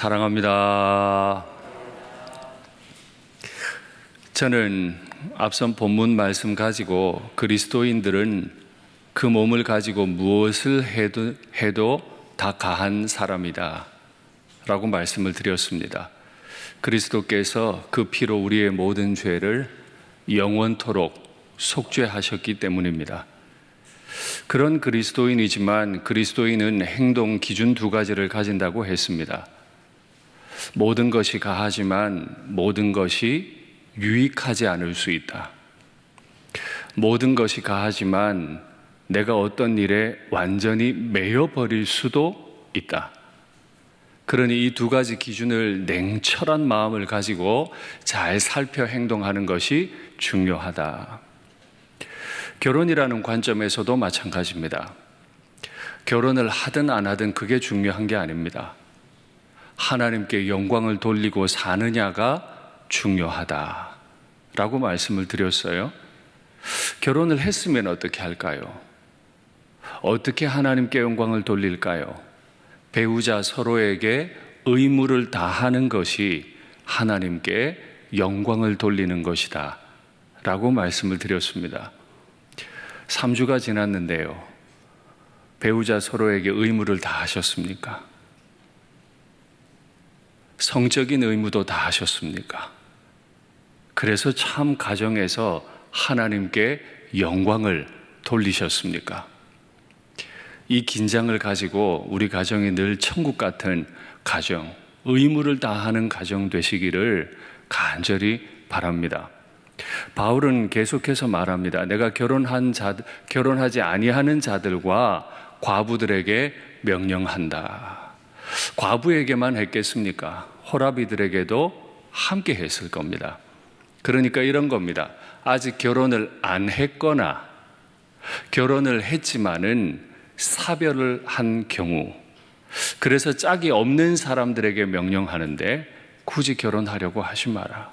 사랑합니다. 저는 앞선 본문 말씀 가지고 그리스도인들은 그 몸을 가지고 무엇을 해도 다 가한 사람이다 라고 말씀을 드렸습니다. 그리스도께서 그 피로 우리의 모든 죄를 영원토록 속죄하셨기 때문입니다. 그런 그리스도인이지만 그리스도인은 행동 기준 두 가지를 가진다고 했습니다. 모든 것이 가하지만 모든 것이 유익하지 않을 수 있다. 모든 것이 가하지만 내가 어떤 일에 완전히 매여버릴 수도 있다. 그러니 이 두 가지 기준을 냉철한 마음을 가지고 잘 살펴 행동하는 것이 중요하다. 결혼이라는 관점에서도 마찬가지입니다. 결혼을 하든 안 하든 그게 중요한 게 아닙니다. 하나님께 영광을 돌리고 사느냐가 중요하다라고 말씀을 드렸어요. 결혼을 했으면 어떻게 할까요? 어떻게 하나님께 영광을 돌릴까요? 배우자 서로에게 의무를 다하는 것이 하나님께 영광을 돌리는 것이다 라고 말씀을 드렸습니다. 3주가 지났는데요, 배우자 서로에게 의무를 다하셨습니까? 성적인 의무도 다하셨습니까? 그래서 참 가정에서 하나님께 영광을 돌리셨습니까? 이 긴장을 가지고 우리 가정이 늘 천국 같은 가정, 의무를 다하는 가정 되시기를 간절히 바랍니다. 바울은 계속해서 말합니다. 내가 결혼하지 아니하는 자들과 과부들에게 명령한다. 과부에게만 했겠습니까? 호라비들에게도 함께 했을 겁니다. 그러니까 이런 겁니다. 아직 결혼을 안 했거나 결혼을 했지만은 사별을 한 경우, 그래서 짝이 없는 사람들에게 명령하는데 굳이 결혼하려고 하지 마라.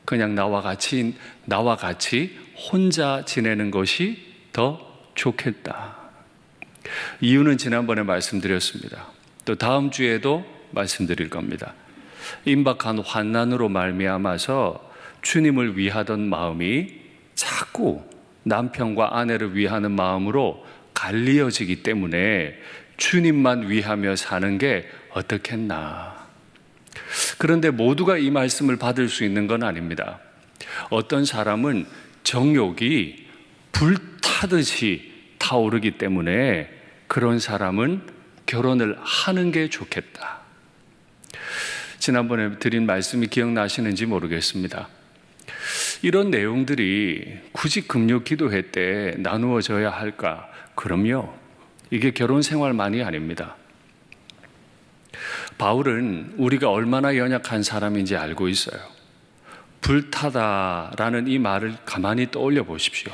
그냥 나와 같이 혼자 지내는 것이 더 좋겠다. 이유는 지난번에 말씀드렸습니다. 또 다음 주에도 말씀드릴 겁니다. 임박한 환난으로 말미암아서 주님을 위하던 마음이 자꾸 남편과 아내를 위하는 마음으로 갈리어지기 때문에 주님만 위하며 사는 게 어떻겠나. 그런데 모두가 이 말씀을 받을 수 있는 건 아닙니다. 어떤 사람은 정욕이 불타듯이 타오르기 때문에 그런 사람은 결혼을 하는 게 좋겠다. 지난번에 드린 말씀이 기억나시는지 모르겠습니다. 이런 내용들이 굳이 금요 기도회 때 나누어져야 할까? 그럼요. 이게 결혼 생활만이 아닙니다. 바울은 우리가 얼마나 연약한 사람인지 알고 있어요. 불타다라는 이 말을 가만히 떠올려 보십시오.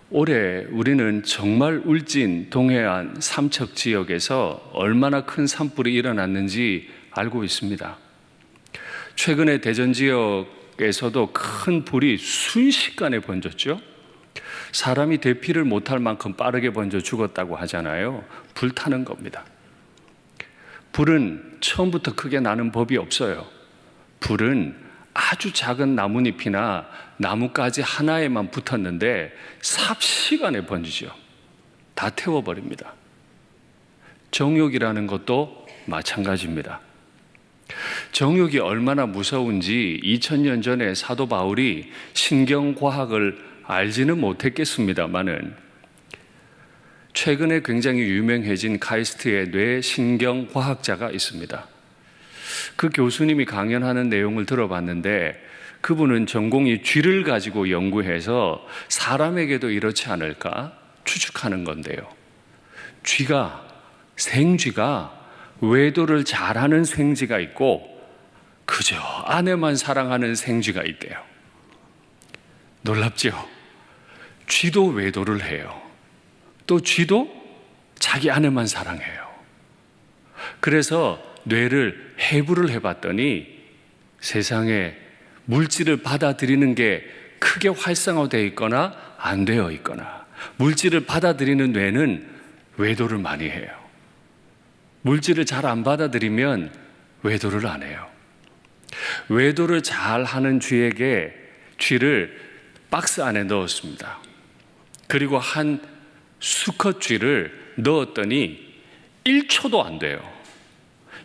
올해 우리는 정말 울진 동해안 삼척 지역에서 얼마나 큰 산불이 일어났는지 알고 있습니다. 최근에 대전 지역에서도 큰 불이 순식간에 번졌죠. 사람이 대피를 못할 만큼 빠르게 번져 죽었다고 하잖아요. 불타는 겁니다. 불은 처음부터 크게 나는 법이 없어요. 불은 아주 작은 나뭇잎이나 나뭇가지 하나에만 붙었는데 삽시간에 번지죠. 다 태워버립니다. 정욕이라는 것도 마찬가지입니다. 정욕이 얼마나 무서운지 2000년 전에 사도 바울이 신경과학을 알지는 못했겠습니다마는 최근에 굉장히 유명해진 카이스트의 뇌신경과학자가 있습니다. 그 교수님이 강연하는 내용을 들어봤는데 그분은 전공이 쥐를 가지고 연구해서 사람에게도 이렇지 않을까 추측하는 건데요. 생쥐가 외도를 잘하는 생쥐가 있고 그저 아내만 사랑하는 생쥐가 있대요. 놀랍죠? 쥐도 외도를 해요. 또 쥐도 자기 아내만 사랑해요. 그래서 뇌를 해부를 해봤더니 세상에 물질을 받아들이는 게 크게 활성화되어 있거나 안 되어 있거나 물질을 받아들이는 뇌는 외도를 많이 해요. 물질을 잘 안 받아들이면 외도를 안 해요. 외도를 잘 하는 쥐에게 쥐를 박스 안에 넣었습니다. 그리고 한 수컷 쥐를 넣었더니 1초도 안 돼요.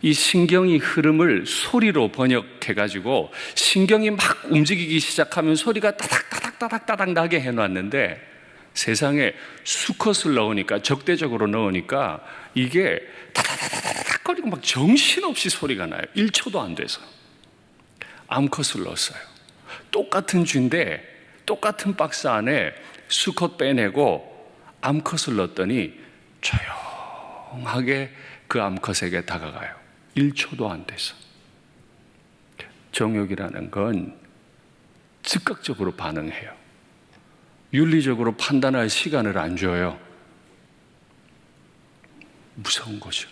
이 신경이 흐름을 소리로 번역해가지고 신경이 막 움직이기 시작하면 소리가 따닥따닥 나게 해놨는데, 세상에 수컷을 넣으니까, 적대적으로 넣으니까 이게 다다다닥 거리고 막 정신없이 소리가 나요. 1초도 안 돼서. 암컷을 넣었어요. 똑같은 쥐인데 똑같은 박스 안에 수컷 빼내고 암컷을 넣었더니 조용하게 그 암컷에게 다가가요. 1초도 안 돼서. 정욕이라는 건 즉각적으로 반응해요. 윤리적으로 판단할 시간을 안 줘요. 무서운 거죠.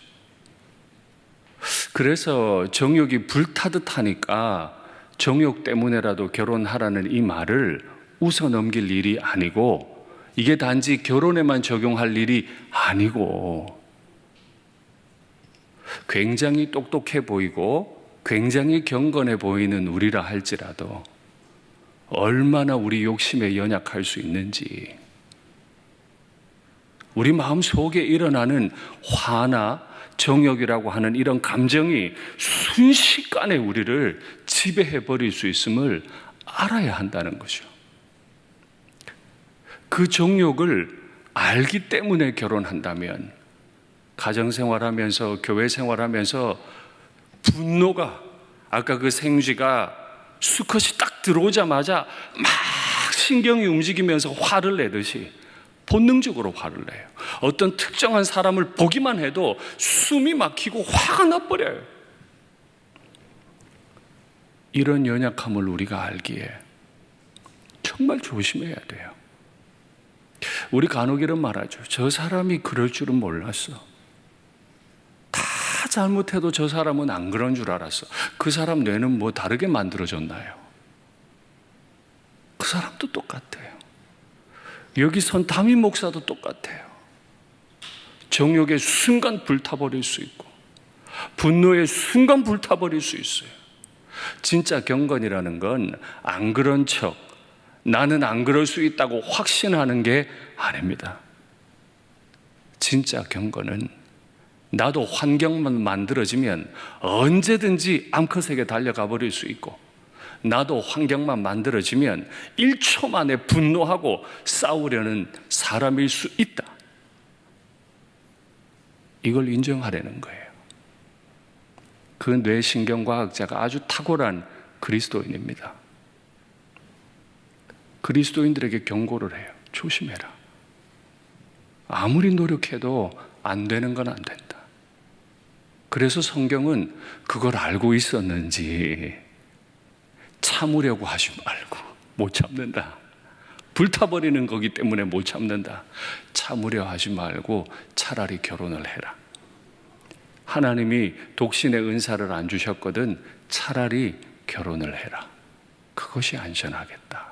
그래서 정욕이 불타듯 하니까 정욕 때문에라도 결혼하라는 이 말을 웃어 넘길 일이 아니고, 이게 단지 결혼에만 적용할 일이 아니고, 굉장히 똑똑해 보이고 굉장히 경건해 보이는 우리라 할지라도 얼마나 우리 욕심에 연약할 수 있는지, 우리 마음 속에 일어나는 화나 정욕이라고 하는 이런 감정이 순식간에 우리를 지배해 버릴 수 있음을 알아야 한다는 거죠. 그 정욕을 알기 때문에 결혼한다면, 가정생활하면서 교회 생활하면서 분노가, 아까 그 생쥐가 수컷이 딱 들어오자마자 막 신경이 움직이면서 화를 내듯이 본능적으로 화를 내요. 어떤 특정한 사람을 보기만 해도 숨이 막히고 화가 나버려요. 이런 연약함을 우리가 알기에 정말 조심해야 돼요. 우리 간혹 이런 말하죠. 저 사람이 그럴 줄은 몰랐어. 다 잘못해도 저 사람은 안 그런 줄 알았어. 그 사람 뇌는 뭐 다르게 만들어졌나요? 그 사람도 똑같아요. 여기 선 담임 목사도 똑같아요. 정욕의 순간 불타버릴 수 있고 분노의 순간 불타버릴 수 있어요. 진짜 경건이라는 건 안 그런 척, 나는 안 그럴 수 있다고 확신하는 게 아닙니다. 진짜 경건은 나도 환경만 만들어지면 언제든지 암컷에게 달려가 버릴 수 있고, 나도 환경만 만들어지면 1초 만에 분노하고 싸우려는 사람일 수 있다. 이걸 인정하려는 거예요. 그 뇌신경과학자가 아주 탁월한 그리스도인입니다. 그리스도인들에게 경고를 해요. 조심해라. 아무리 노력해도 안 되는 건 안 된다. 그래서 성경은 그걸 알고 있었는지 참으려고 하지 말고, 못 참는다. 불타버리는 거기 때문에 못 참는다. 참으려 하지 말고 차라리 결혼을 해라. 하나님이 독신의 은사를 안 주셨거든 차라리 결혼을 해라. 그것이 안전하겠다.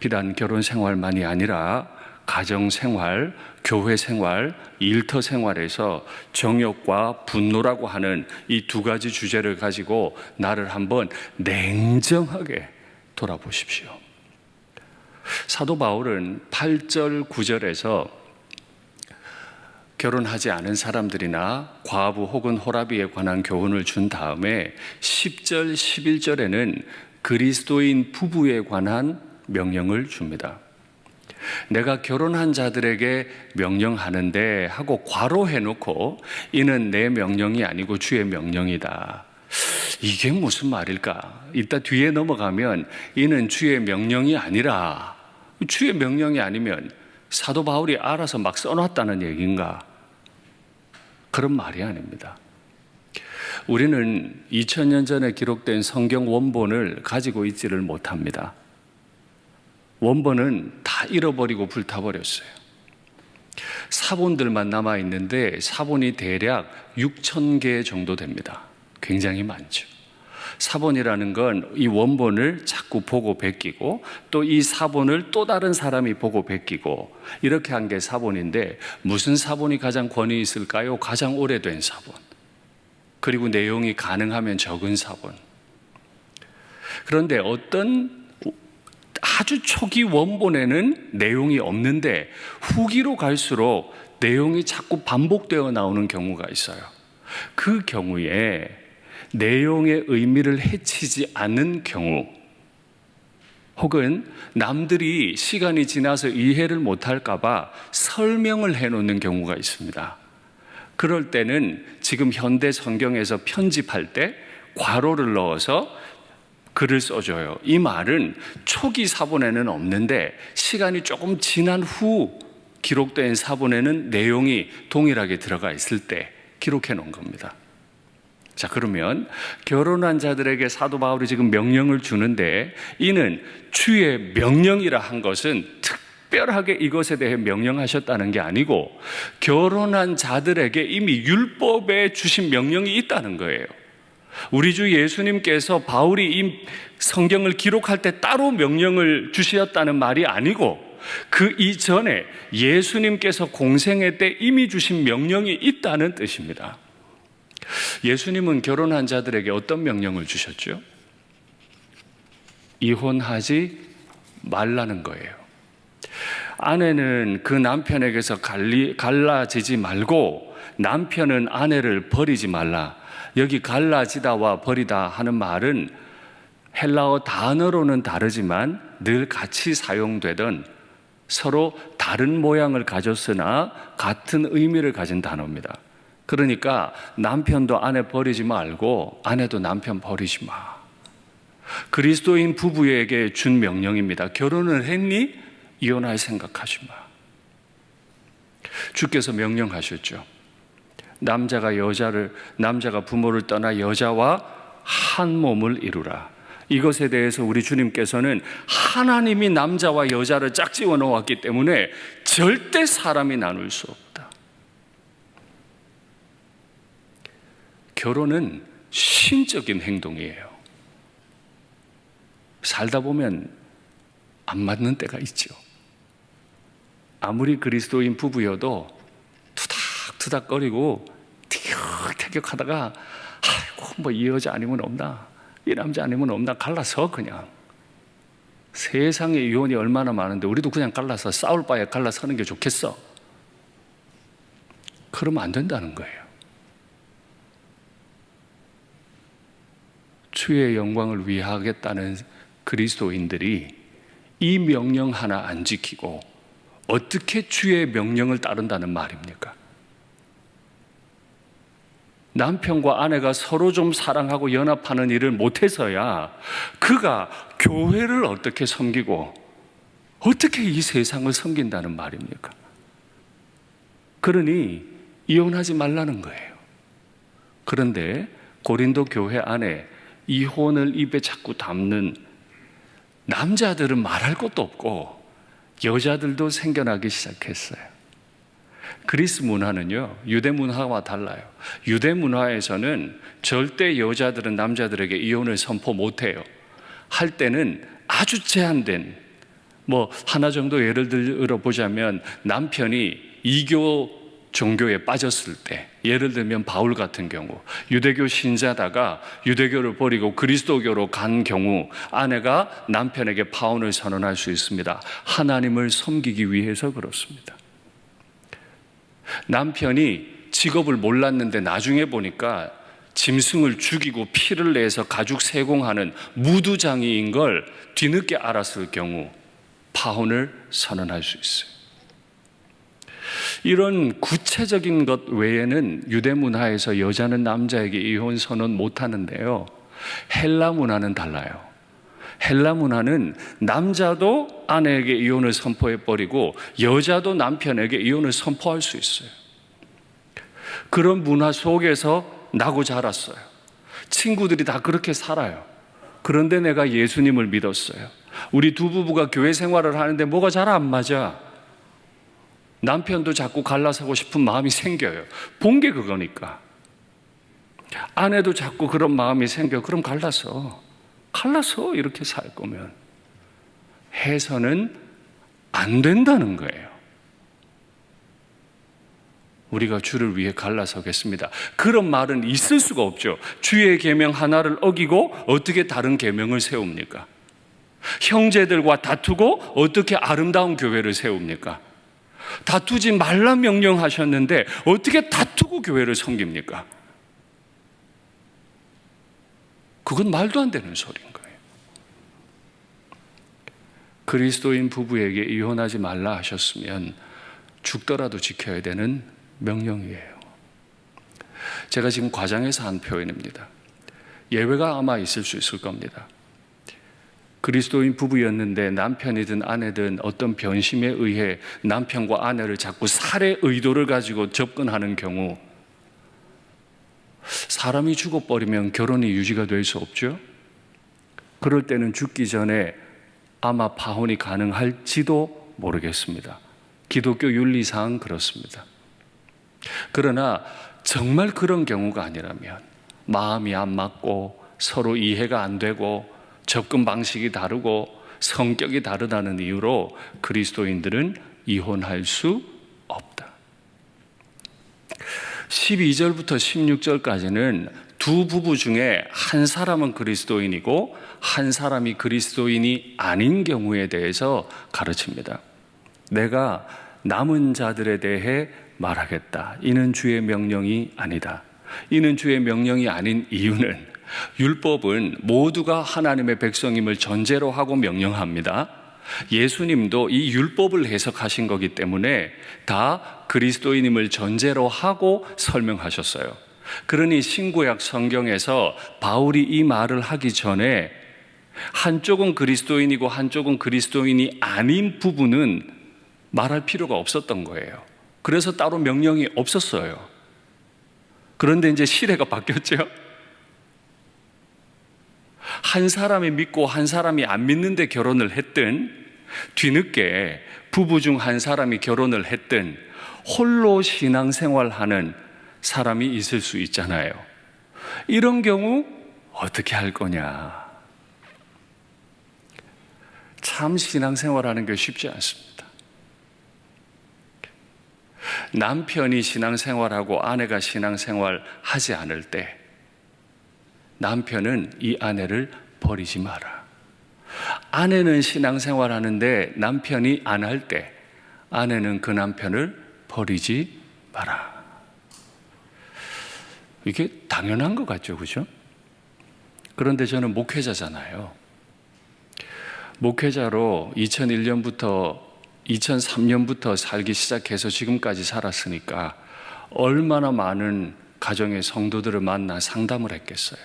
비단 결혼 생활만이 아니라 가정 생활, 교회 생활, 일터 생활에서 정욕과 분노라고 하는 이 두 가지 주제를 가지고 나를 한번 냉정하게 돌아보십시오. 사도 바울은 8절, 9절에서 결혼하지 않은 사람들이나 과부 혹은 호라비에 관한 교훈을 준 다음에 10절, 11절에는 그리스도인 부부에 관한 명령을 줍니다. 내가 결혼한 자들에게 명령하는데 하고 괄호해 놓고, 이는 내 명령이 아니고 주의 명령이다. 이게 무슨 말일까? 이따 뒤에 넘어가면 이는 주의 명령이 아니라, 주의 명령이 아니면 사도 바울이 알아서 막 써놨다는 얘기인가? 그런 말이 아닙니다. 우리는 2000년 전에 기록된 성경 원본을 가지고 있지를 못합니다. 원본은 다 잃어버리고 불타버렸어요. 사본들만 남아있는데 사본이 대략 6,000개 정도 됩니다. 굉장히 많죠. 사본이라는 건 이 원본을 자꾸 보고 베끼고 또 이 사본을 또 다른 사람이 보고 베끼고 이렇게 한 게 사본인데, 무슨 사본이 가장 권위 있을까요? 가장 오래된 사본, 그리고 내용이 가능하면 적은 사본. 그런데 어떤 아주 초기 원본에는 내용이 없는데 후기로 갈수록 내용이 자꾸 반복되어 나오는 경우가 있어요. 그 경우에 내용의 의미를 해치지 않는 경우, 혹은 남들이 시간이 지나서 이해를 못할까봐 설명을 해놓는 경우가 있습니다. 그럴 때는 지금 현대 성경에서 편집할 때 괄호를 넣어서 글을 써줘요. 이 말은 초기 사본에는 없는데 시간이 조금 지난 후 기록된 사본에는 내용이 동일하게 들어가 있을 때 기록해 놓은 겁니다. 자, 그러면 결혼한 자들에게 사도 바울이 지금 명령을 주는데, 이는 주의 명령이라 한 것은 특별하게 이것에 대해 명령하셨다는 게 아니고 결혼한 자들에게 이미 율법에 주신 명령이 있다는 거예요. 우리 주 예수님께서 바울이 이 성경을 기록할 때 따로 명령을 주셨다는 말이 아니고 그 이전에 예수님께서 공생애 때 이미 주신 명령이 있다는 뜻입니다. 예수님은 결혼한 자들에게 어떤 명령을 주셨죠? 이혼하지 말라는 거예요. 아내는 그 남편에게서 갈라지지 말고 남편은 아내를 버리지 말라. 여기 갈라지다와 버리다 하는 말은 헬라어 단어로는 다르지만 늘 같이 사용되던, 서로 다른 모양을 가졌으나 같은 의미를 가진 단어입니다. 그러니까 남편도 아내 버리지 말고 아내도 남편 버리지 마. 그리스도인 부부에게 준 명령입니다. 결혼을 했니? 이혼할 생각하지 마. 주께서 명령하셨죠. 남자가 부모를 떠나 여자와 한 몸을 이루라. 이것에 대해서 우리 주님께서는 하나님이 남자와 여자를 짝지어 놓았기 때문에 절대 사람이 나눌 수 없다. 결혼은 신적인 행동이에요. 살다 보면 안 맞는 때가 있죠. 아무리 그리스도인 부부여도 투닥투닥거리고 티격태격하다가 아이고 뭐 이 여자 아니면 없나, 이 남자 아니면 없나, 갈라서 그냥. 세상에 이혼이 얼마나 많은데 우리도 그냥 갈라서 싸울 바에 갈라서는 게 좋겠어? 그러면 안 된다는 거예요. 주의 영광을 위하겠다는 그리스도인들이 이 명령 하나 안 지키고 어떻게 주의 명령을 따른다는 말입니까? 남편과 아내가 서로 좀 사랑하고 연합하는 일을 못해서야 그가 교회를 어떻게 섬기고 어떻게 이 세상을 섬긴다는 말입니까? 그러니 이혼하지 말라는 거예요. 그런데 고린도 교회 안에 이혼을 입에 자꾸 담는 남자들은 말할 것도 없고 여자들도 생겨나기 시작했어요. 그리스 문화는요, 유대 문화와 달라요. 유대 문화에서는 절대 여자들은 남자들에게 이혼을 선포 못해요. 할 때는 아주 제한된, 하나 정도 예를 들어 보자면 남편이 이교 종교에 빠졌을 때, 예를 들면 바울 같은 경우 유대교 신자다가 유대교를 버리고 그리스도교로 간 경우 아내가 남편에게 파혼을 선언할 수 있습니다. 하나님을 섬기기 위해서 그렇습니다. 남편이 직업을 몰랐는데 나중에 보니까 짐승을 죽이고 피를 내서 가죽 세공하는 무두장이인 걸 뒤늦게 알았을 경우 파혼을 선언할 수 있어요. 이런 구체적인 것 외에는 유대 문화에서 여자는 남자에게 이혼 선언 못 하는데요, 헬라 문화는 달라요. 헬라 문화는 남자도 아내에게 이혼을 선포해버리고 여자도 남편에게 이혼을 선포할 수 있어요. 그런 문화 속에서 나고 자랐어요. 친구들이 다 그렇게 살아요. 그런데 내가 예수님을 믿었어요. 우리 두 부부가 교회 생활을 하는데 뭐가 잘 안 맞아. 남편도 자꾸 갈라서고 싶은 마음이 생겨요. 본 게 그거니까. 아내도 자꾸 그런 마음이 생겨. 그럼 갈라서 이렇게 살 거면 해서는 안 된다는 거예요. 우리가 주를 위해 갈라서겠습니다. 그런 말은 있을 수가 없죠. 주의 계명 하나를 어기고 어떻게 다른 계명을 세웁니까? 형제들과 다투고 어떻게 아름다운 교회를 세웁니까? 다투지 말라 명령하셨는데 어떻게 다투고 교회를 섬깁니까? 그건 말도 안 되는 소리인 거예요. 그리스도인 부부에게 이혼하지 말라 하셨으면 죽더라도 지켜야 되는 명령이에요. 제가 지금 과장해서 한 표현입니다. 예외가 아마 있을 수 있을 겁니다. 그리스도인 부부였는데 남편이든 아내든 어떤 변심에 의해 남편과 아내를 자꾸 살해 의도를 가지고 접근하는 경우, 사람이 죽어버리면 결혼이 유지가 될 수 없죠. 그럴 때는 죽기 전에 아마 파혼이 가능할지도 모르겠습니다. 기독교 윤리상 그렇습니다. 그러나 정말 그런 경우가 아니라면, 마음이 안 맞고 서로 이해가 안 되고 접근 방식이 다르고 성격이 다르다는 이유로 그리스도인들은 이혼할 수 없다. 12절부터 16절까지는 두 부부 중에 한 사람은 그리스도인이고 한 사람이 그리스도인이 아닌 경우에 대해서 가르칩니다. 내가 남은 자들에 대해 말하겠다. 이는 주의 명령이 아니다. 이는 주의 명령이 아닌 이유는, 율법은 모두가 하나님의 백성임을 전제로 하고 명령합니다. 예수님도 이 율법을 해석하신 거기 때문에 다 그리스도인임을 전제로 하고 설명하셨어요. 그러니 신구약 성경에서 바울이 이 말을 하기 전에 한쪽은 그리스도인이고 한쪽은 그리스도인이 아닌 부분은 말할 필요가 없었던 거예요. 그래서 따로 명령이 없었어요. 그런데 이제 시대가 바뀌었죠. 한 사람이 믿고 한 사람이 안 믿는데 결혼을 했든, 뒤늦게 부부 중 한 사람이 결혼을 했든, 홀로 신앙생활하는 사람이 있을 수 있잖아요. 이런 경우 어떻게 할 거냐? 참 신앙생활하는 게 쉽지 않습니다. 남편이 신앙생활하고 아내가 신앙생활하지 않을 때 남편은 이 아내를 버리지 마라. 아내는 신앙생활하는데 남편이 안 할 때 아내는 그 남편을 버리지 마라. 이게 당연한 것 같죠, 그죠? 그런데 저는 목회자잖아요. 목회자로 2001년부터 2003년부터 살기 시작해서 지금까지 살았으니까 얼마나 많은 가정의 성도들을 만나 상담을 했겠어요.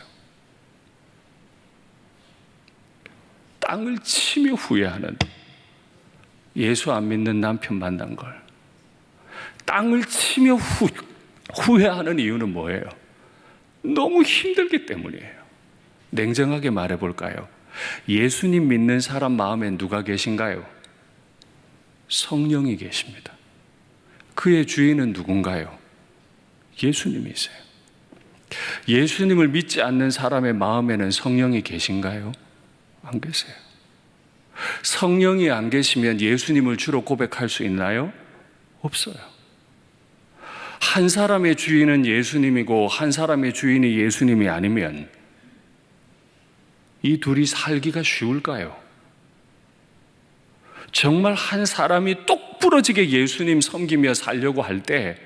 땅을 치며 후회하는, 예수 안 믿는 남편 만난 걸 땅을 치며 후회하는 이유는 뭐예요? 너무 힘들기 때문이에요. 냉정하게 말해볼까요? 예수님 믿는 사람 마음에 누가 계신가요? 성령이 계십니다. 그의 주인은 누군가요? 예수님이세요. 예수님을 믿지 않는 사람의 마음에는 성령이 계신가요? 안 계세요. 성령이 안 계시면 예수님을 주로 고백할 수 있나요? 없어요. 한 사람의 주인은 예수님이고 한 사람의 주인이 예수님이 아니면 이 둘이 살기가 쉬울까요? 정말 한 사람이 똑 부러지게 예수님 섬기며 살려고 할 때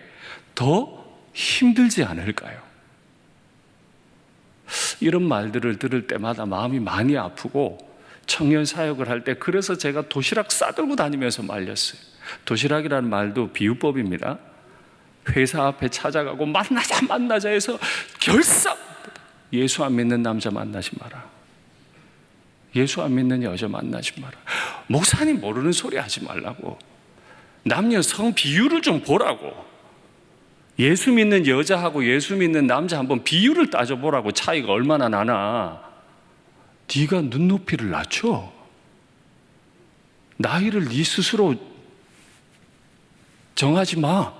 더 힘들지 않을까요? 이런 말들을 들을 때마다 마음이 많이 아프고, 청년 사역을 할 때 그래서 제가 도시락 싸들고 다니면서 말렸어요. 도시락이라는 말도 비유법입니다. 회사 앞에 찾아가고 만나자 해서 결사, 예수 안 믿는 남자 만나지 마라. 예수 안 믿는 여자 만나지 마라. 목사님 모르는 소리 하지 말라고. 남녀 성 비율을 좀 보라고. 예수 믿는 여자하고 예수 믿는 남자 한번 비율을 따져보라고. 차이가 얼마나 나나. 네가 눈높이를 낮춰. 나이를 네 스스로 정하지 마.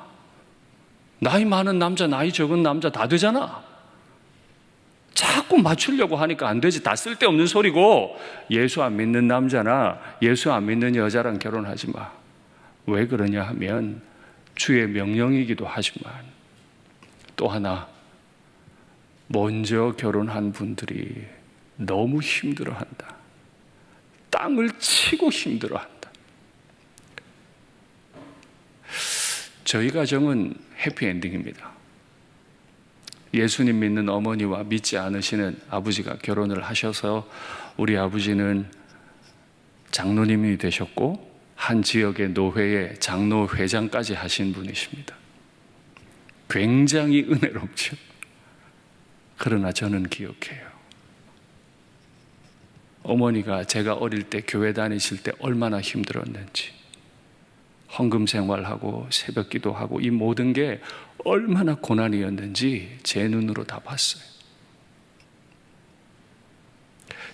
나이 많은 남자, 나이 적은 남자 다 되잖아. 자꾸 맞추려고 하니까 안 되지. 다 쓸데없는 소리고, 예수 안 믿는 남자나 예수 안 믿는 여자랑 결혼하지 마. 왜 그러냐 하면 주의 명령이기도 하지만, 또 하나, 먼저 결혼한 분들이 너무 힘들어한다. 땅을 치고 힘들어한다. 저희 가정은 해피엔딩입니다. 예수님 믿는 어머니와 믿지 않으시는 아버지가 결혼을 하셔서 우리 아버지는 장로님이 되셨고 한 지역의 노회의 장로회장까지 하신 분이십니다. 굉장히 은혜롭죠. 그러나 저는 기억해요. 어머니가 제가 어릴 때 교회 다니실 때 얼마나 힘들었는지, 헌금 생활하고 새벽 기도하고 이 모든 게 얼마나 고난이었는지 제 눈으로 다 봤어요.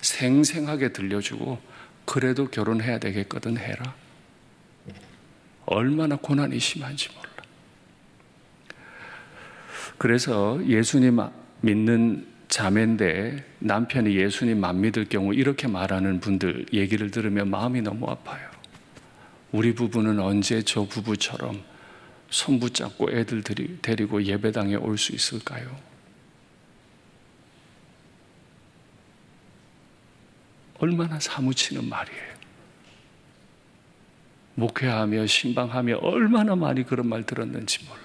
생생하게 들려주고, 그래도 결혼해야 되겠거든 해라. 얼마나 고난이 심한지 몰라. 그래서 예수님 믿는 자매인데 남편이 예수님 안 믿을 경우 이렇게 말하는 분들 얘기를 들으면 마음이 너무 아파요. 우리 부부는 언제 저 부부처럼 손 붙잡고 애들 데리고 예배당에 올 수 있을까요? 얼마나 사무치는 말이에요. 목회하며 신방하며 얼마나 많이 그런 말 들었는지 몰라.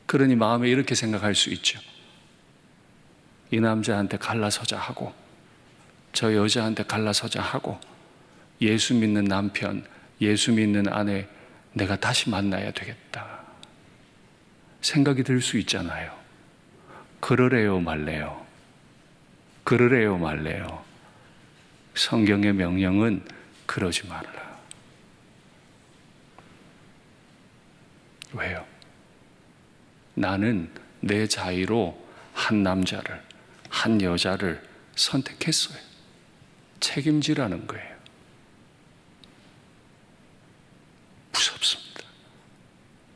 그러니 마음에 이렇게 생각할 수 있죠. 이 남자한테 갈라서자 하고 저 여자한테 갈라서자 하고 예수 믿는 남편, 예수 믿는 아내 내가 다시 만나야 되겠다 생각이 들 수 있잖아요. 그러래요 말래요? 그러래요 말래요? 성경의 명령은 그러지 말라. 왜요? 나는 내 자의로 한 남자를, 한 여자를 선택했어요. 책임지라는 거예요. 무섭습니다.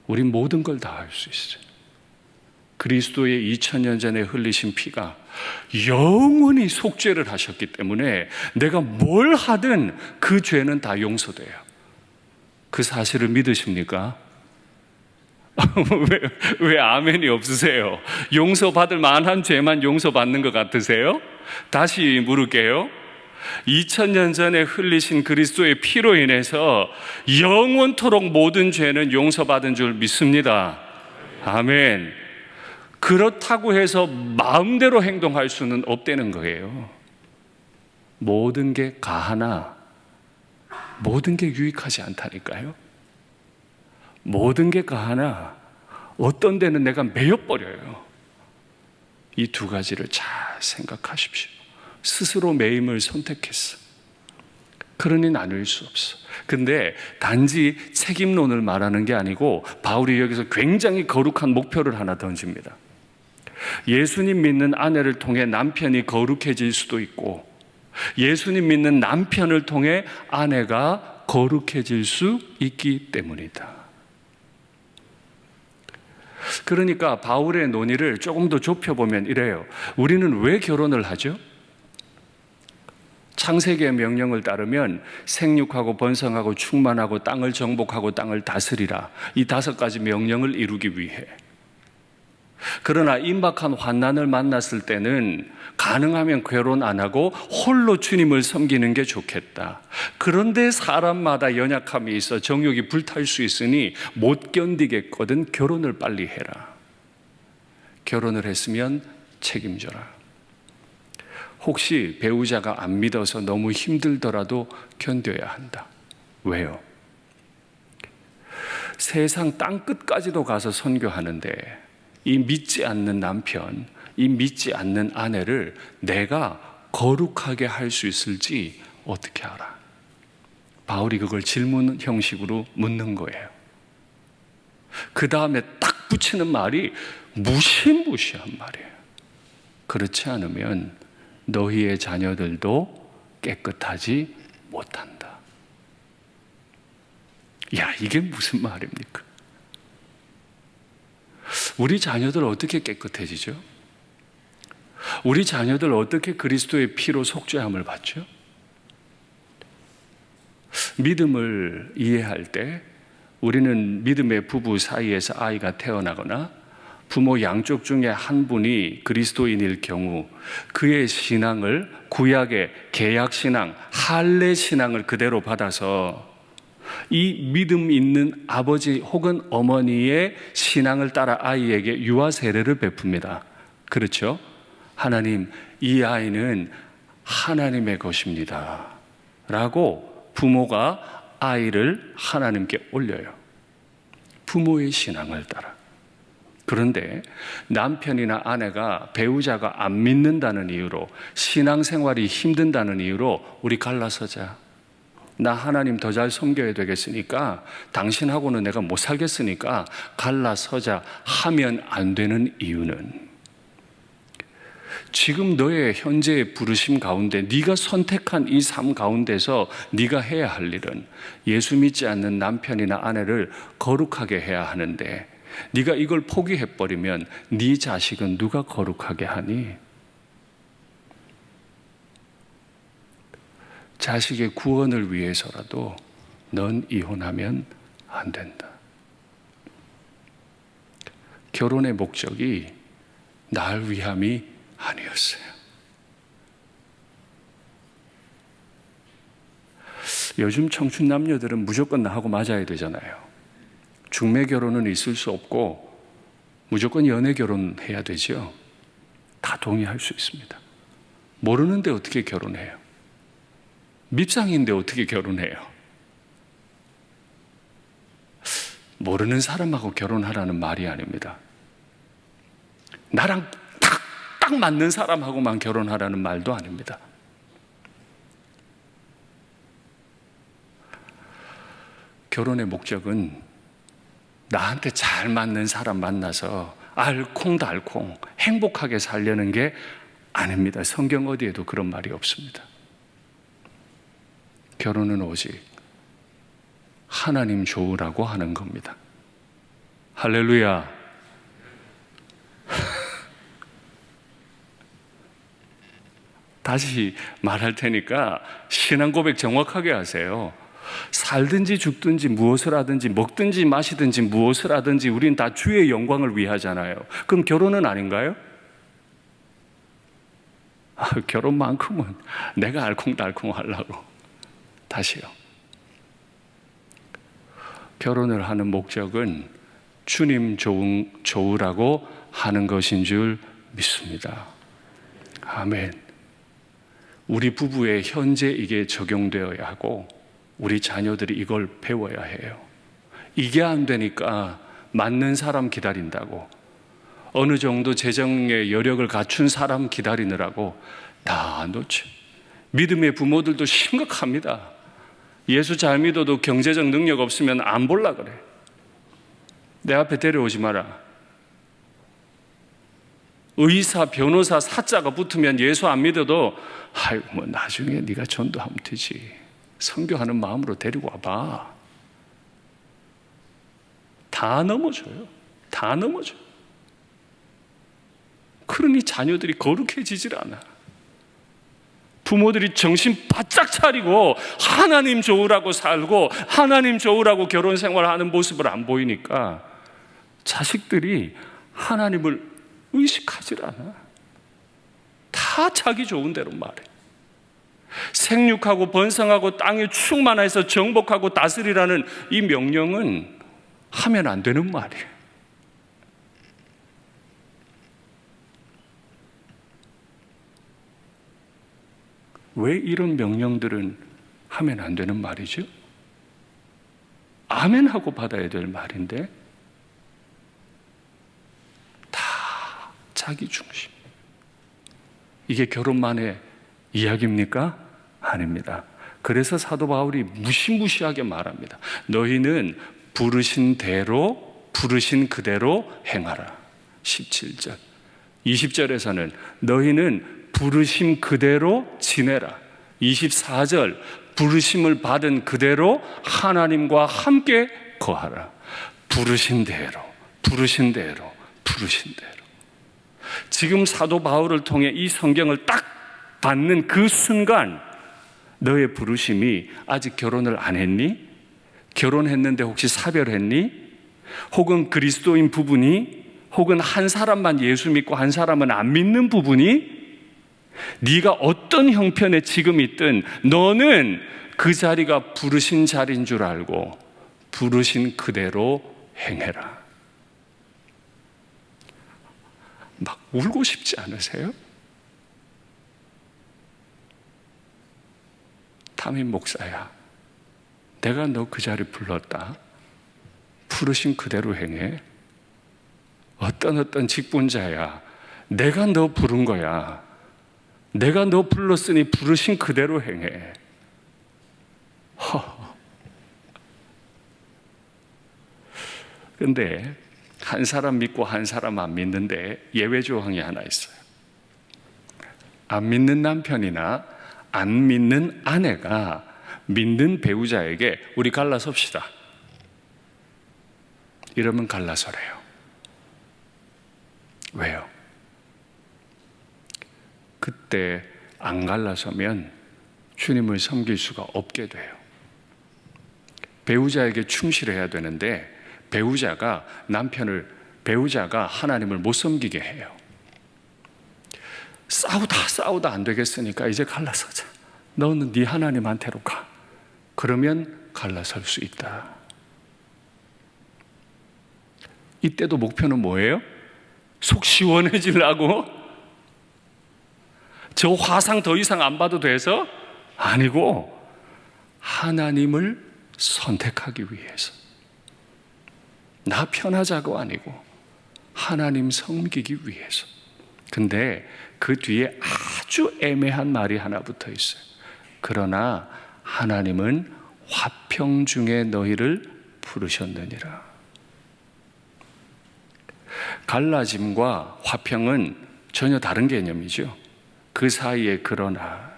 우린 모든 걸 다 할 수 있어요. 그리스도의 2000년 전에 흘리신 피가 영원히 속죄를 하셨기 때문에 내가 뭘 하든 그 죄는 다 용서돼요. 그 사실을 믿으십니까? 왜 아멘이 없으세요? 용서받을 만한 죄만 용서받는 것 같으세요? 다시 물을게요. 2000년 전에 흘리신 그리스도의 피로 인해서 영원토록 모든 죄는 용서받은 줄 믿습니다. 아멘. 그렇다고 해서 마음대로 행동할 수는 없다는 거예요. 모든 게 가하나 모든 게 유익하지 않다니까요. 모든 게 가하나 어떤 데는 내가 매여버려요. 이 두 가지를 잘 생각하십시오. 스스로 매임을 선택했어. 그러니 나눌 수 없어. 근데 단지 책임론을 말하는 게 아니고 바울이 여기서 굉장히 거룩한 목표를 하나 던집니다. 예수님 믿는 아내를 통해 남편이 거룩해질 수도 있고 예수님 믿는 남편을 통해 아내가 거룩해질 수 있기 때문이다. 그러니까 바울의 논의를 조금 더 좁혀보면 이래요. 우리는 왜 결혼을 하죠? 창세기의 명령을 따르면 생육하고 번성하고 충만하고 땅을 정복하고 땅을 다스리라. 이 5가지 명령을 이루기 위해. 그러나 임박한 환난을 만났을 때는 가능하면 결혼 안 하고 홀로 주님을 섬기는 게 좋겠다. 그런데 사람마다 연약함이 있어 정욕이 불탈 수 있으니 못 견디겠거든 결혼을 빨리 해라. 결혼을 했으면 책임져라. 혹시 배우자가 안 믿어서 너무 힘들더라도 견뎌야 한다. 왜요? 세상 땅 끝까지도 가서 선교하는데 이 믿지 않는 남편, 이 믿지 않는 아내를 내가 거룩하게 할 수 있을지 어떻게 알아? 바울이 그걸 질문 형식으로 묻는 거예요. 그 다음에 딱 붙이는 말이 무시무시한 말이에요. 그렇지 않으면 너희의 자녀들도 깨끗하지 못한다. 야, 이게 무슨 말입니까? 우리 자녀들 어떻게 깨끗해지죠? 우리 자녀들 어떻게 그리스도의 피로 속죄함을 받죠? 믿음을 이해할 때 우리는 믿음의 부부 사이에서 아이가 태어나거나 부모 양쪽 중에 한 분이 그리스도인일 경우 그의 신앙을 구약의 개약신앙, 할례신앙을 그대로 받아서 이 믿음 있는 아버지 혹은 어머니의 신앙을 따라 아이에게 유아 세례를 베풉니다. 그렇죠? 하나님, 이 아이는 하나님의 것입니다 라고 부모가 아이를 하나님께 올려요. 부모의 신앙을 따라. 그런데 남편이나 아내가 배우자가 안 믿는다는 이유로, 신앙생활이 힘든다는 이유로 우리 갈라서자, 나 하나님 더 잘 섬겨야 되겠으니까, 당신하고는 내가 못 살겠으니까 갈라서자 하면 안 되는 이유는, 지금 너의 현재의 부르심 가운데 네가 선택한 이 삶 가운데서 네가 해야 할 일은 예수 믿지 않는 남편이나 아내를 거룩하게 해야 하는데, 네가 이걸 포기해버리면 네 자식은 누가 거룩하게 하니? 자식의 구원을 위해서라도 넌 이혼하면 안 된다. 결혼의 목적이 날 위함이 아니었어요. 요즘 청춘 남녀들은 무조건 나하고 맞아야 되잖아요. 중매 결혼은 있을 수 없고 무조건 연애 결혼해야 되죠. 다 동의할 수 있습니다. 모르는데 어떻게 결혼해요? 밉상인데 어떻게 결혼해요? 모르는 사람하고 결혼하라는 말이 아닙니다. 나랑 딱 맞는 사람하고만 결혼하라는 말도 아닙니다. 결혼의 목적은 나한테 잘 맞는 사람 만나서 알콩달콩 행복하게 살려는 게 아닙니다. 성경 어디에도 그런 말이 없습니다. 결혼은 오직 하나님 좋으라고 하는 겁니다. 할렐루야. 다시 말할 테니까 신앙 고백 정확하게 하세요. 살든지 죽든지 무엇을 하든지 먹든지 마시든지 무엇을 하든지 우린 다 주의 영광을 위하잖아요. 그럼 결혼은 아닌가요? 결혼만큼은 내가 알콩달콩 하려고. 다시요. 결혼을 하는 목적은 주님 좋으라고 하는 것인 줄 믿습니다. 아멘. 우리 부부의 현재 이게 적용되어야 하고 우리 자녀들이 이걸 배워야 해요. 이게 안 되니까 맞는 사람 기다린다고, 어느 정도 재정의 여력을 갖춘 사람 기다리느라고 다 놓쳐. 믿음의 부모들도 심각합니다. 예수 잘 믿어도 경제적 능력 없으면 안 볼라 그래. 내 앞에 데려오지 마라. 의사, 변호사, 사자가 붙으면 예수 안 믿어도 아이고 뭐 나중에 네가 전도하면 되지. 선교하는 마음으로 데리고 와봐. 다 넘어져요. 다 넘어져. 그러니 자녀들이 거룩해지질 않아. 부모들이 정신 바짝 차리고 하나님 좋으라고 살고 하나님 좋으라고 결혼 생활하는 모습을 안 보이니까 자식들이 하나님을 의식하질 않아. 다 자기 좋은 대로 말해. 생육하고 번성하고 땅에 충만해서 정복하고 다스리라는 이 명령은 하면 안 되는 말이에요. 왜 이런 명령들은 하면 안 되는 말이죠? 아멘하고 받아야 될 말인데 다 자기 중심. 이게 결혼만의 이야기입니까? 아닙니다. 그래서 사도 바울이 무시무시하게 말합니다. 너희는 부르신 대로, 부르신 그대로 행하라. 17절. 20절에서는 너희는 부르심 그대로 지내라. 24절. 부르심을 받은 그대로 하나님과 함께 거하라. 부르신 대로, 부르신 대로, 부르신 대로. 지금 사도 바울을 통해 이 성경을 딱 받는 그 순간 너의 부르심이 아직 결혼을 안 했니? 결혼했는데 혹시 사별했니? 혹은 그리스도인 부분이, 혹은 한 사람만 예수 믿고 한 사람은 안 믿는 부분이, 네가 어떤 형편에 지금 있든 너는 그 자리가 부르신 자리인 줄 알고 부르신 그대로 행해라. 막 울고 싶지 않으세요? 담임 목사야, 내가 너 그 자리 불렀다. 부르신 그대로 행해. 어떤 직분자야, 내가 너 부른 거야. 내가 너 불렀으니 부르신 그대로 행해. 근데 한 사람 믿고 한 사람 안 믿는데 예외 조항이 하나 있어요. 안 믿는 남편이나 안 믿는 아내가 믿는 배우자에게 우리 갈라섭시다 이러면 갈라서래요. 왜요? 그때 안 갈라서면 주님을 섬길 수가 없게 돼요. 배우자에게 충실해야 되는데 배우자가 하나님을 못 섬기게 해요. 싸우다 안 되겠으니까 이제 갈라서자. 너는 네 하나님한테로 가. 그러면 갈라설 수 있다. 이때도 목표는 뭐예요? 속 시원해지려고? 저 화상 더 이상 안 봐도 돼서? 아니고 하나님을 선택하기 위해서. 나 편하자고 아니고 하나님 섬기기 위해서. 근데 그 뒤에 아주 애매한 말이 하나 붙어 있어요. 그러나 하나님은 화평 중에 너희를 부르셨느니라. 갈라짐과 화평은 전혀 다른 개념이죠. 그 사이에 그러나,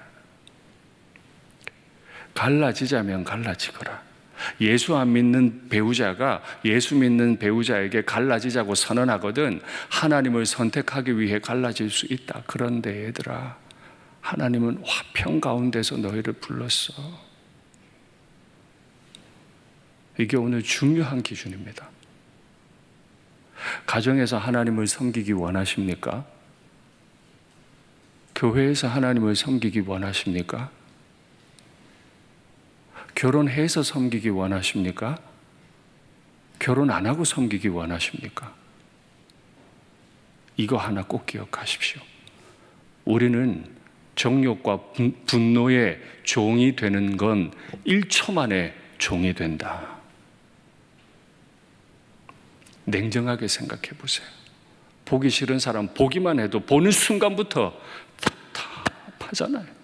갈라지자면 갈라지거라. 예수 안 믿는 배우자가 예수 믿는 배우자에게 갈라지자고 선언하거든 하나님을 선택하기 위해 갈라질 수 있다. 그런데 얘들아, 하나님은 화평 가운데서 너희를 불렀어. 이게 오늘 중요한 기준입니다. 가정에서 하나님을 섬기기 원하십니까? 교회에서 하나님을 섬기기 원하십니까? 결혼해서 섬기기 원하십니까? 결혼 안 하고 섬기기 원하십니까? 이거 하나 꼭 기억하십시오. 우리는 정욕과 분노의 종이 되는 건 1초 만에 종이 된다. 냉정하게 생각해 보세요. 보기 싫은 사람 보기만 해도 보는 순간부터 답답하잖아요.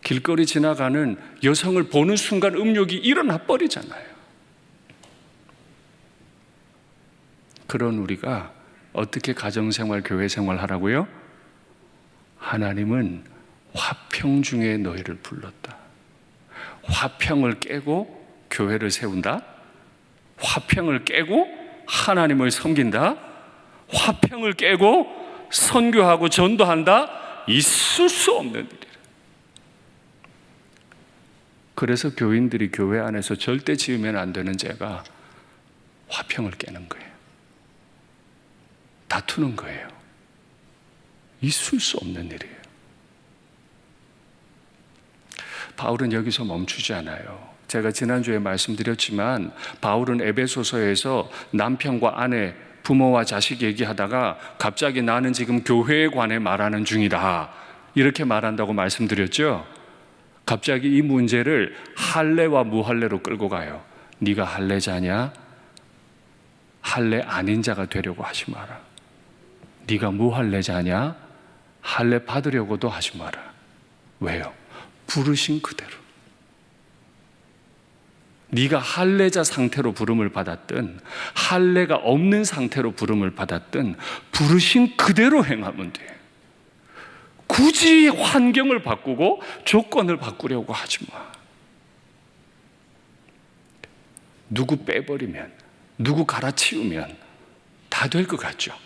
길거리 지나가는 여성을 보는 순간 음욕이 일어나 버리잖아요. 그런 우리가 어떻게 가정생활, 교회생활 하라고요? 하나님은 화평 중에 너희를 불렀다. 화평을 깨고 교회를 세운다? 화평을 깨고 하나님을 섬긴다? 화평을 깨고 선교하고 전도한다? 있을 수 없는 일이라. 그래서 교인들이 교회 안에서 절대 지으면 안 되는 죄가 화평을 깨는 거예요. 다투는 거예요. 있을 수 없는 일이에요. 바울은 여기서 멈추지 않아요. 제가 지난주에 말씀드렸지만 바울은 에베소서에서 남편과 아내, 부모와 자식 얘기하다가 갑자기 나는 지금 교회에 관해 말하는 중이다 이렇게 말한다고 말씀드렸죠. 갑자기 이 문제를 할례와 무할례로 끌고 가요. 네가 할례자냐? 할례 아닌 자가 되려고 하지 마라. 네가 무할례자냐? 할례 받으려고도 하지 마라. 왜요? 부르신 그대로. 네가 할례자 상태로 부름을 받았든 할례가 없는 상태로 부름을 받았든 부르신 그대로 행하면 돼. 굳이 환경을 바꾸고 조건을 바꾸려고 하지 마. 누구 빼버리면, 누구 갈아치우면 다 될 것 같죠?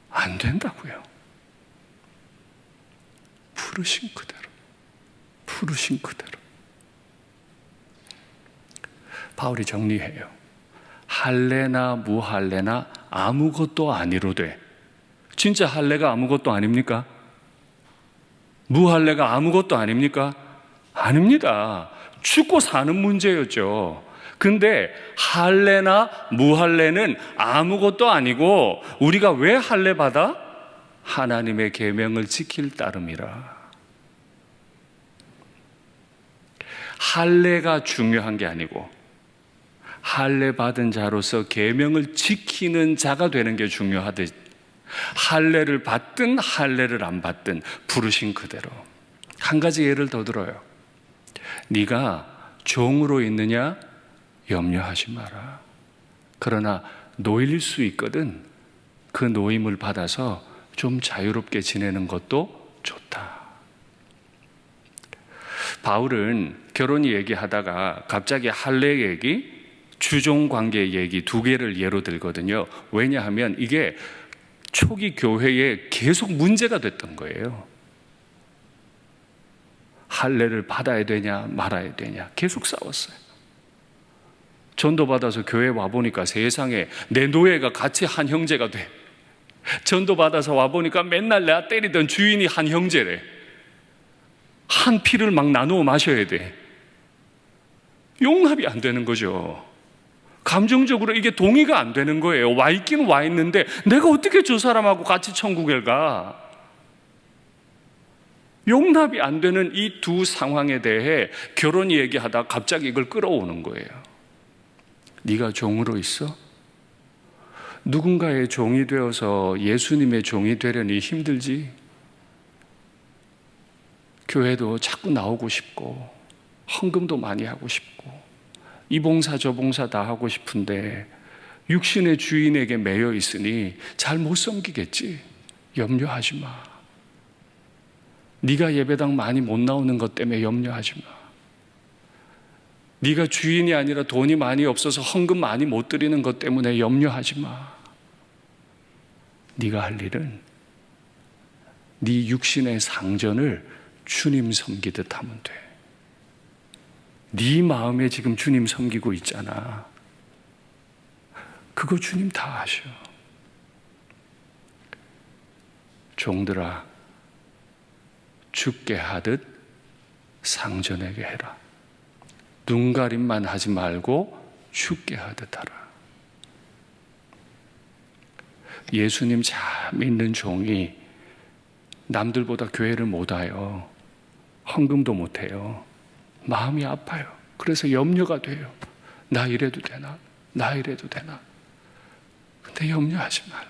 안 된다고요. 부르신 그대로, 부르신 그대로. 바울이 정리해요. 할례나 무할례나 아무것도 아니로되. 진짜 할례가 아무것도 아닙니까? 무할례가 아무것도 아닙니까? 아닙니다. 죽고 사는 문제였죠. 근데 할례나 무할례는 아무것도 아니고 우리가 왜 할례 받아? 하나님의 계명을 지킬 따름이라. 할례가 중요한 게 아니고 할례 받은 자로서 계명을 지키는 자가 되는 게 중요하듯, 할례를 받든 할례를 안 받든 부르신 그대로. 한 가지 예를 더 들어요. 네가 종으로 있느냐? 염려하지 마라. 그러나 노일 수 있거든. 그 노임을 받아서 좀 자유롭게 지내는 것도 좋다. 바울은 결혼 얘기하다가 갑자기 할례 얘기, 주종 관계 얘기 두 개를 예로 들거든요. 왜냐하면 이게 초기 교회에 계속 문제가 됐던 거예요. 할례를 받아야 되냐 말아야 되냐 계속 싸웠어요. 전도 받아서 교회 와보니까 세상에 내 노예가 같이 한 형제가 돼. 전도 받아서 와보니까 맨날 내가 때리던 주인이 한 형제래. 한 피를 막 나누어 마셔야 돼. 용납이 안 되는 거죠. 감정적으로 이게 동의가 안 되는 거예요. 와 있긴 와 있는데 내가 어떻게 저 사람하고 같이 천국에 가? 용납이 안 되는 이 두 상황에 대해 결혼 얘기하다 갑자기 이걸 끌어오는 거예요. 네가 종으로 있어? 누군가의 종이 되어서 예수님의 종이 되려니 힘들지? 교회도 자꾸 나오고 싶고 헌금도 많이 하고 싶고 이 봉사 저 봉사 다 하고 싶은데 육신의 주인에게 매여 있으니 잘 못 섬기겠지? 염려하지 마. 네가 예배당 많이 못 나오는 것 때문에 염려하지 마. 네가 주인이 아니라 돈이 많이 없어서 헌금 많이 못 드리는 것 때문에 염려하지 마. 네가 할 일은 네 육신의 상전을 주님 섬기듯 하면 돼. 네 마음에 지금 주님 섬기고 있잖아. 그거 주님 다 아셔. 종들아, 죽게 하듯 상전에게 해라. 눈가림만 하지 말고 죽게 하듯 하라. 예수님 잘 믿는 종이 남들보다 교회를 못 와요. 헌금도 못 해요. 마음이 아파요. 그래서 염려가 돼요. 나 이래도 되나? 나 이래도 되나? 근데 염려하지 말래.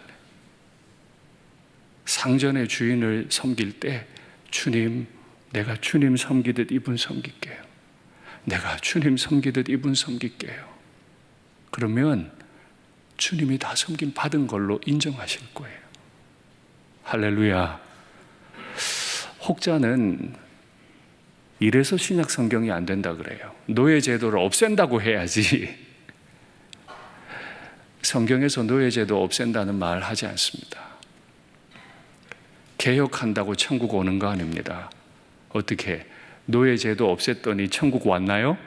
상전의 주인을 섬길 때 주님, 내가 주님 섬기듯 이분 섬길게요. 내가 주님 섬기듯 이분 섬길게요. 그러면 주님이 다 섬김 받은 걸로 인정하실 거예요. 할렐루야. 혹자는 이래서 신약 성경이 안 된다 그래요. 노예 제도를 없앤다고 해야지. 성경에서 노예 제도 없앤다는 말 하지 않습니다. 개혁한다고 천국 오는 거 아닙니다. 어떻게 노예 제도 없앴더니 천국 왔나요?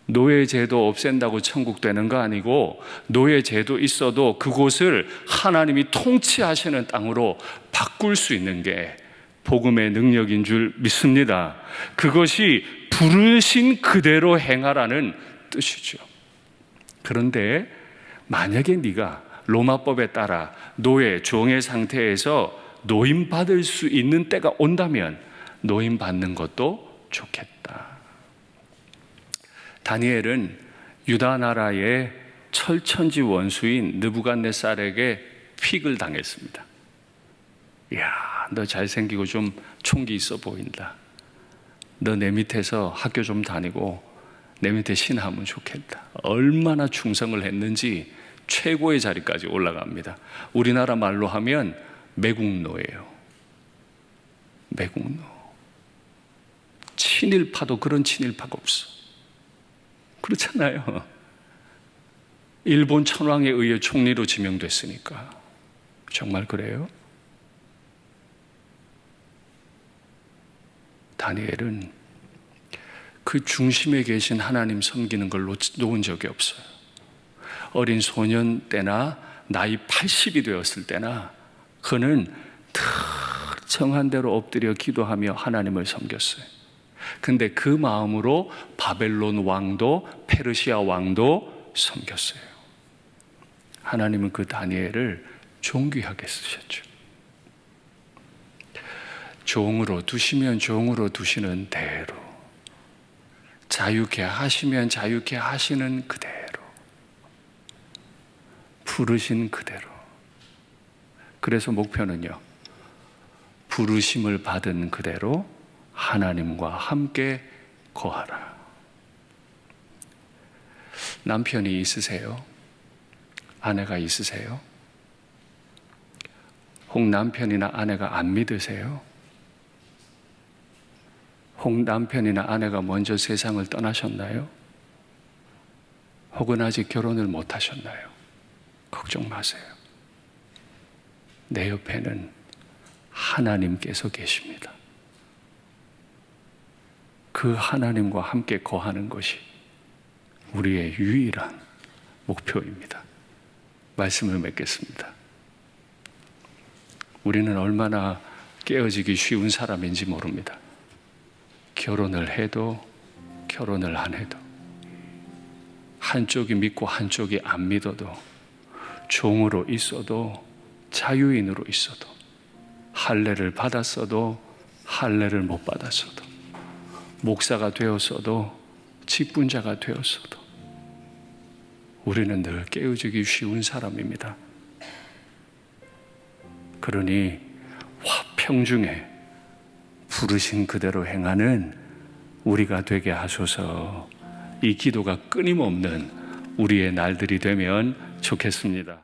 노예 제도 없앤다고 천국 되는 거 아니고 노예 제도 있어도 그곳을 하나님이 통치하시는 땅으로 바꿀 수 있는 게 복음의 능력인 줄 믿습니다. 그것이 부르신 그대로 행하라는 뜻이죠. 그런데 만약에 네가 로마법에 따라 노예, 종의 상태에서 노임받을 수 있는 때가 온다면 노임받는 것도 좋겠다. 다니엘은 유다 나라의 철천지 원수인 느부갓네살에게 픽을 당했습니다. 이야, 너 잘생기고 좀 총기 있어 보인다. 너 내 밑에서 학교 좀 다니고 내 밑에 신하면 좋겠다. 얼마나 충성을 했는지 최고의 자리까지 올라갑니다. 우리나라 말로 하면 매국노예요. 매국노. 친일파도 그런 친일파가 없어. 그렇잖아요. 일본 천황에 의해 총리로 지명됐으니까. 정말 그래요? 다니엘은 그 중심에 계신 하나님 섬기는 걸 놓은 적이 없어요. 어린 소년 때나 나이 80이 되었을 때나 그는 정한 대로 엎드려 기도하며 하나님을 섬겼어요. 근데 그 마음으로 바벨론 왕도 페르시아 왕도 섬겼어요. 하나님은 그 다니엘을 존귀하게 쓰셨죠. 종으로 두시면 종으로 두시는 대로, 자유케 하시면 자유케 하시는 그대로, 부르신 그대로. 그래서 목표는요, 부르심을 받은 그대로 하나님과 함께 거하라. 남편이 있으세요? 아내가 있으세요? 혹 남편이나 아내가 안 믿으세요? 혹 남편이나 아내가 먼저 세상을 떠나셨나요? 혹은 아직 결혼을 못 하셨나요? 걱정 마세요. 내 옆에는 하나님께서 계십니다. 그 하나님과 함께 거하는 것이 우리의 유일한 목표입니다. 말씀을 맺겠습니다. 우리는 얼마나 깨어지기 쉬운 사람인지 모릅니다. 결혼을 해도 결혼을 안 해도, 한쪽이 믿고 한쪽이 안 믿어도, 종으로 있어도 자유인으로 있어도, 할례를 받았어도 할례를 못 받았어도, 목사가 되었어도 직분자가 되었어도 우리는 늘 깨어지기 쉬운 사람입니다. 그러니 화평중에 부르신 그대로 행하는 우리가 되게 하소서. 이 기도가 끊임없는 우리의 날들이 되면 좋겠습니다.